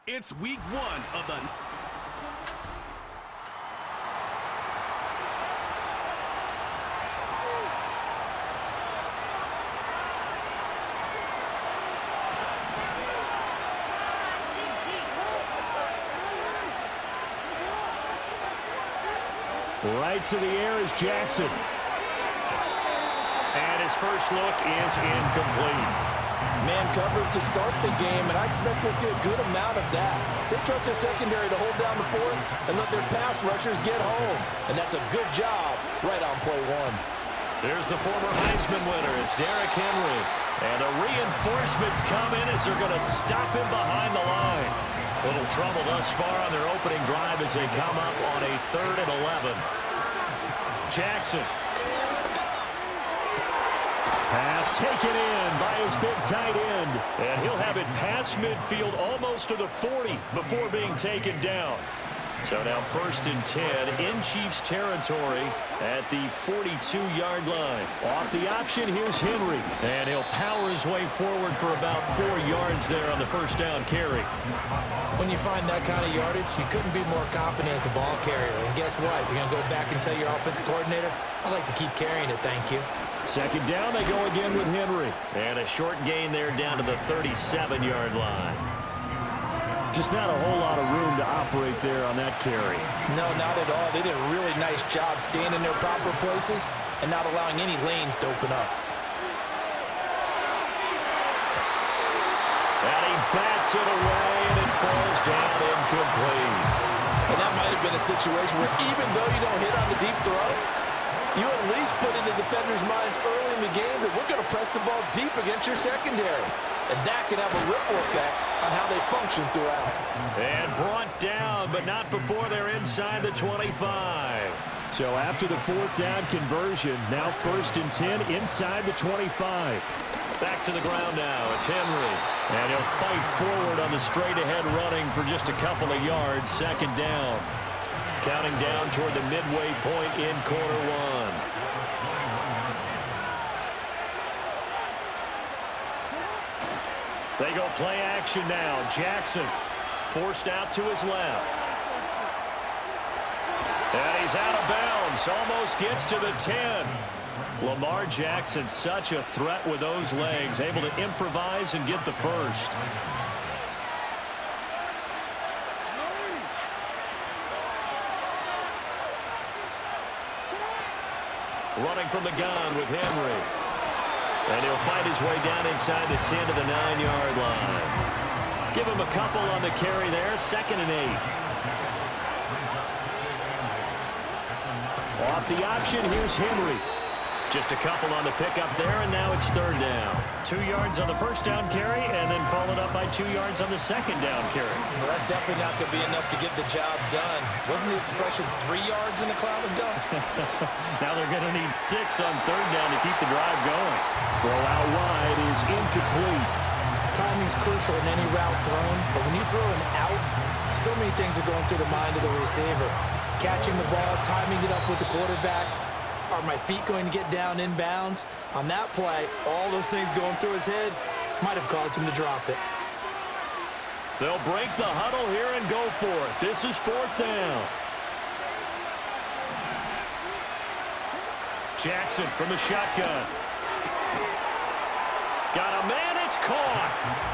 It's week one of the... Right to the air is Jackson. And his first look is incomplete. Man coverage to start the game, and I expect we'll see a good amount of that. They trust their secondary to hold down the fort and let their pass rushers get home. And that's a good job right on play one. There's the former Heisman winner. It's Derrick Henry. And the reinforcements come in as they're going to stop him behind the line. Little trouble thus far on their opening drive as they come up on a 3rd and 11. Jackson. Pass taken in by his big tight end. And he'll have it past midfield almost to the 40 before being taken down. So now 1st and 10 in Chiefs territory at the 42-yard line. Off the option, here's Henry. And he'll power his way forward for about 4 yards there on the first down carry. When you find that kind of yardage, you couldn't be more confident as a ball carrier. And guess what? You're going to go back and tell your offensive coordinator, I'd like to keep carrying it, thank you. 2nd down, they go again with Henry. And a short gain there down to the 37-yard line. Just not a whole lot of room to operate there on that carry. No, not at all. They did a really nice job staying in their proper places and not allowing any lanes to open up. And he bats it away, and it falls down incomplete. And that might have been a situation where even though you don't hit on the deep throw, you at least put in the defenders' minds early in the game that we're going to press the ball deep against your secondary. And that can have a ripple effect on how they function throughout. And brought down, but not before they're inside the 25. So after the 4th down conversion, now 1st and 10 inside the 25. Back to the ground now. It's Henry. And he'll fight forward on the straight-ahead running for just a couple of yards. 2nd down. Counting down toward the midway point in quarter one. They go play action now. Jackson forced out to his left. And he's out of bounds. Almost gets to the 10. Lamar Jackson, such a threat with those legs. Able to improvise and get the first. Running from the gun with Henry. And he'll fight his way down inside the 10 to the 9-yard line. Give him a couple on the carry there. 2nd and 8. Off the option, here's Henry. Just a couple on the pickup there, and now it's 3rd down. 2 yards on the first down carry, and then followed up by 2 yards on the 2nd down carry. Well, that's definitely not going to be enough to get the job done. Wasn't the expression 3 yards in a cloud of dust? Now they're going to need 6 on 3rd down to keep the drive going. Throw out wide is incomplete. Timing's crucial in any route thrown, but when you throw an out, so many things are going through the mind of the receiver. Catching the ball, timing it up with the quarterback. Are my feet going to get down in bounds? On that play, all those things going through his head might have caused him to drop it. They'll break the huddle here and go for it. This is 4th down. Jackson from the shotgun. Got a man, it's caught.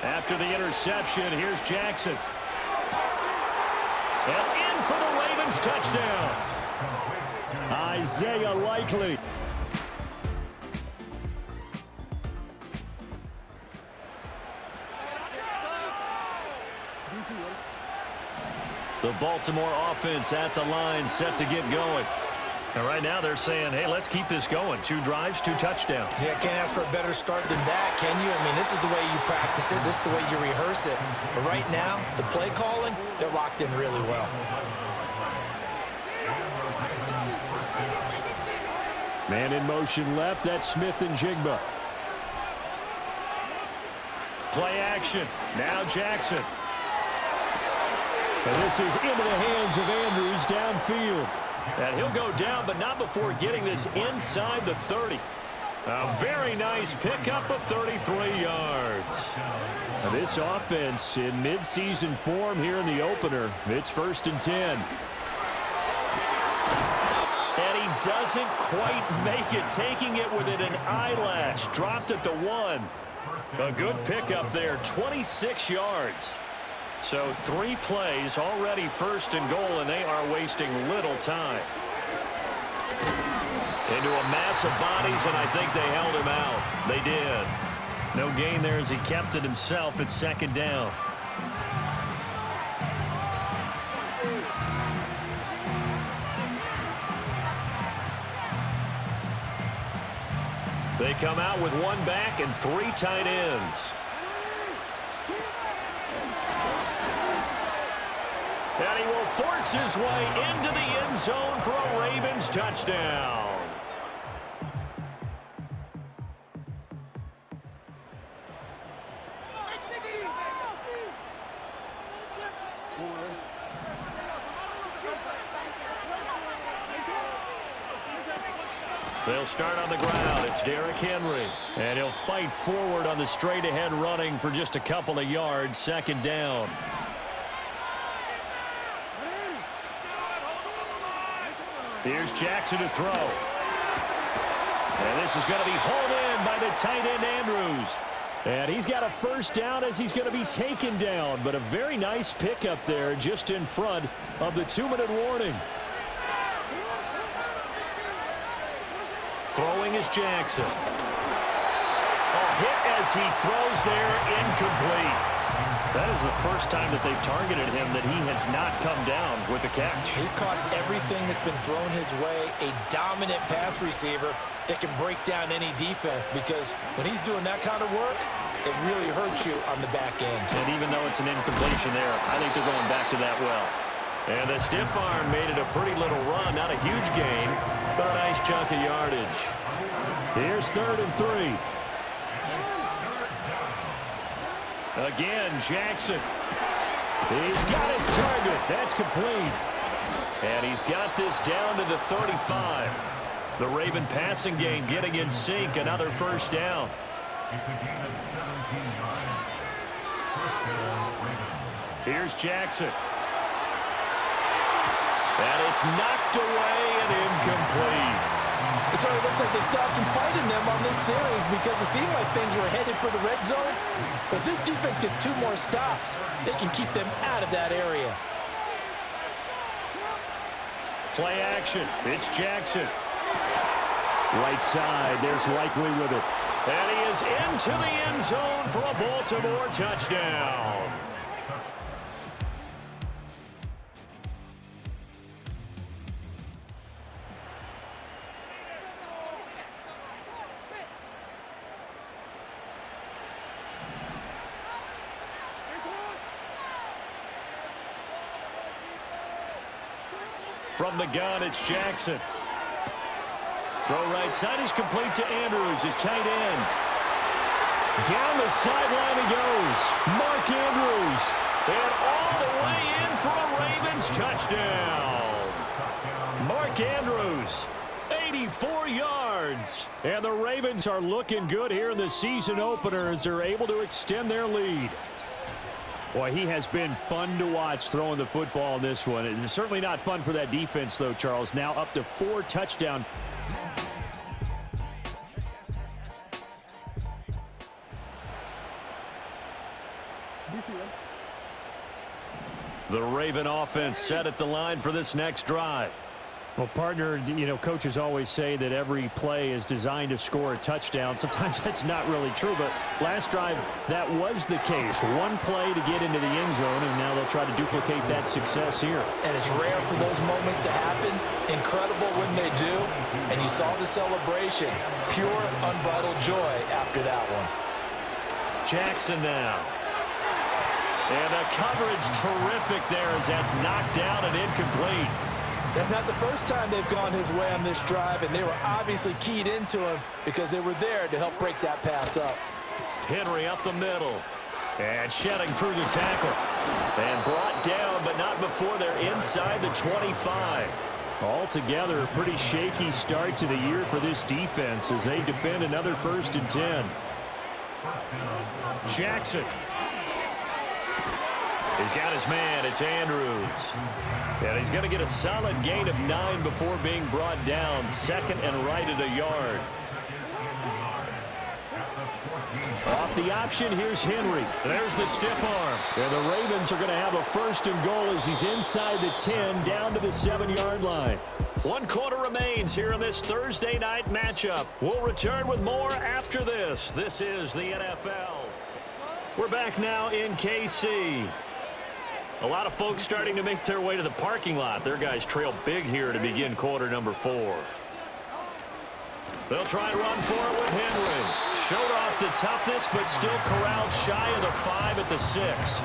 After the interception, here's Jackson. And in for the Ravens touchdown. Isaiah Likely. The Baltimore offense at the line, set to get going. And right now they're saying, hey, let's keep this going. 2 drives, 2 touchdowns. Yeah, can't ask for a better start than that, can you? I mean, this is the way you practice it. This is the way you rehearse it. But right now, the play calling, they're locked in really well. Man in motion left, that's Smith and Jigba. Play action. Now Jackson. And this is into the hands of Andrews downfield. And he'll go down, but not before getting this inside the 30. A very nice pickup of 33 yards. Now this offense in midseason form here in the opener. It's 1st and 10. And he doesn't quite make it, taking it within an eyelash. Dropped at the 1. A good pickup there, 26 yards. So 3 plays, already 1st and goal, and they are wasting little time. Into a mass of bodies, and I think they held him out. They did. No gain there as he kept it himself at 2nd down. They come out with 1 back and 3 tight ends. And he will force his way into the end zone for a Ravens touchdown. They'll start on the ground. It's Derrick Henry. And he'll fight forward on the straight-ahead running for just a couple of yards. 2nd down. Here's Jackson to throw. And this is going to be hauled in by the tight end Andrews. And he's got a 1st down as he's going to be taken down. But a very nice pickup there just in front of the 2-minute warning. Throwing is Jackson. A hit as he throws there, incomplete. That is the first time that they've targeted him that he has not come down with a catch. He's caught everything that's been thrown his way. A dominant pass receiver that can break down any defense, because when he's doing that kind of work, it really hurts you on the back end. And even though it's an incompletion there, I think they're going back to that well. And the stiff arm made it a pretty little run. Not a huge gain, but a nice chunk of yardage. Here's 3rd and 3. Again, Jackson. He's got his target. That's complete. And he's got this down to the 35. The Raven passing game getting in sync. Another 1st down. Here's Jackson. And it's knocked away and incomplete. It sort of looks like they stopped some fight in them on this series, because it seemed like things were headed for the red zone. But if this defense gets 2 more stops, they can keep them out of that area. Play action. It's Jackson. Right side. There's Likely with it. And he is into the end zone for a Baltimore touchdown. From the gun, it's Jackson. Throw right side is complete to Andrews, his tight end. Down the sideline he goes. Mark Andrews. And all the way in for a Ravens touchdown. Mark Andrews, 84 yards. And the Ravens are looking good here in the season opener as they're able to extend their lead. Boy, he has been fun to watch throwing the football in this one. It's certainly not fun for that defense, though, Charles. Now up to 4 touchdowns. The Raven offense set at the line for this next drive. Well, partner, you know, coaches always say that every play is designed to score a touchdown. Sometimes that's not really true, but last drive, that was the case. 1 play to get into the end zone, and now they'll try to duplicate that success here. And it's rare for those moments to happen. Incredible when they do. And you saw the celebration. Pure, unbridled joy after that one. Jackson now. And the coverage terrific there as that's knocked down and incomplete. That's not the first time they've gone his way on this drive, and they were obviously keyed into him because they were there to help break that pass up. Henry up the middle. And shedding through the tackle. And brought down, but not before they're inside the 25. Altogether, a pretty shaky start to the year for this defense as they defend another 1st and 10. Jackson. He's got his man. It's Andrews. And he's going to get a solid gain of 9 before being brought down. 2nd and right at a yard. Off the option, here's Henry. There's the stiff arm. And the Ravens are going to have a 1st and goal as he's inside the 10, down to the 7-yard line. 1 quarter remains here in this Thursday night matchup. We'll return with more after this. This is the NFL. We're back now in KC. A lot of folks starting to make their way to the parking lot. Their guys trail big here to begin quarter number 4. They'll try and run for it with Henry. Showed off the toughness, but still corralled shy of the 5 at the 6.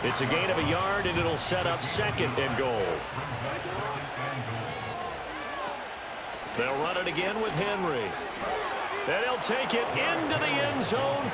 It's a gain of a yard, and it'll set up 2nd and goal. They'll run it again with Henry. And he'll take it into the end zone.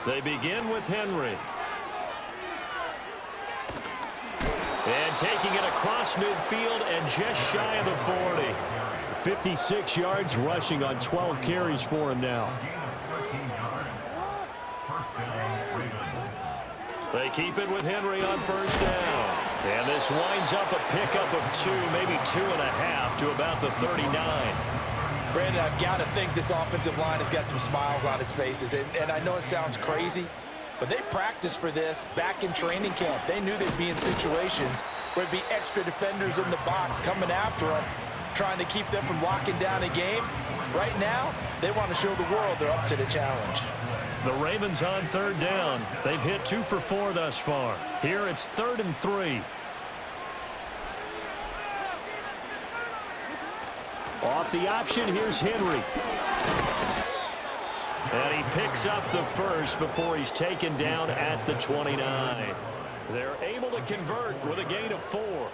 They begin with Henry. And taking it across midfield and just shy of the 40. 56 yards rushing on 12 carries for him now. They keep it with Henry on 1st down. And this winds up a pickup of 2, maybe 2.5 to about the 39. Brandon, I've got to think this offensive line has got some smiles on its faces. And I know it sounds crazy, but they practiced for this back in training camp. They knew they'd be in situations where there'd be extra defenders in the box coming after them, trying to keep them from locking down a game. Right now, they want to show the world they're up to the challenge. The Ravens on 3rd down. They've hit 2 for 4 thus far. Here it's 3rd and 3. Off the option, here's Henry. And he picks up the 1st before he's taken down at the 29. They're able to convert with a gain of 4.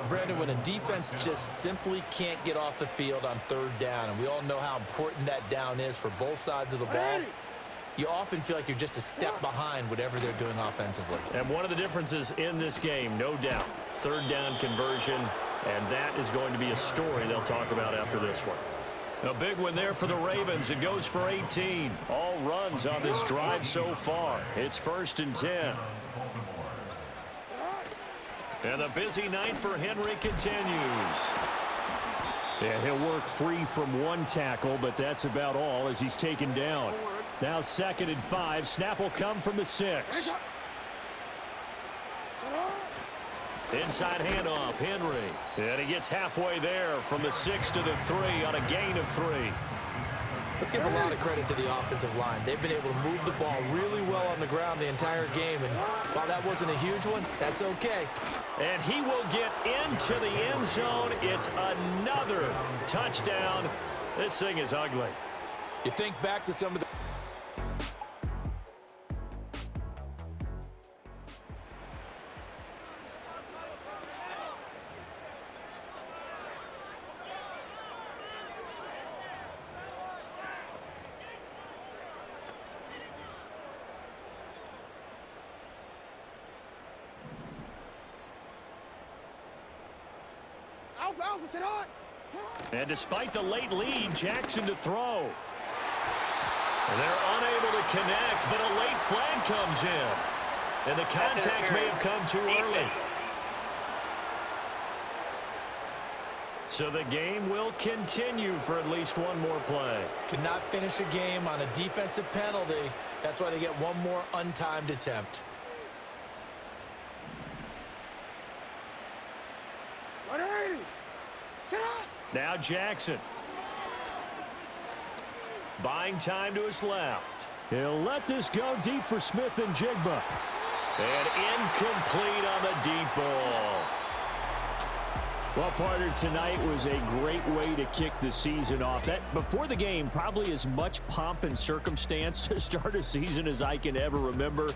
Brandon, when a defense just simply can't get off the field on 3rd down, and we all know how important that down is for both sides of the ball, you often feel like you're just a step behind whatever they're doing offensively. And one of the differences in this game, no doubt, 3rd down conversion, and that is going to be a story they'll talk about after this one. A big one there for the Ravens. It goes for 18. All runs on this drive so far. It's 1st and 10. And the busy night for Henry continues. Yeah, he'll work free from 1 tackle, but that's about all as he's taken down. Now 2nd and 5. Snap will come from the 6. Inside handoff, Henry. And he gets halfway there from the 6 to the 3 on a gain of 3. Let's give a lot of credit to the offensive line. They've been able to move the ball really well on the ground the entire game. And while that wasn't a huge one, that's okay. And he will get into the end zone. It's another touchdown. This thing is ugly. You think back to some of the... And despite the late lead, Jackson to throw. And they're unable to connect, but a late flag comes in. And the contact may have come too early. So the game will continue for at least one more play. Cannot finish a game on a defensive penalty. That's why they get one more untimed attempt. Now Jackson. Buying time to his left. He'll let this go deep for Smith and Jigba. And incomplete on the deep ball. Well, partner, tonight was a great way to kick the season off. That, before the game, probably as much pomp and circumstance to start a season as I can ever remember.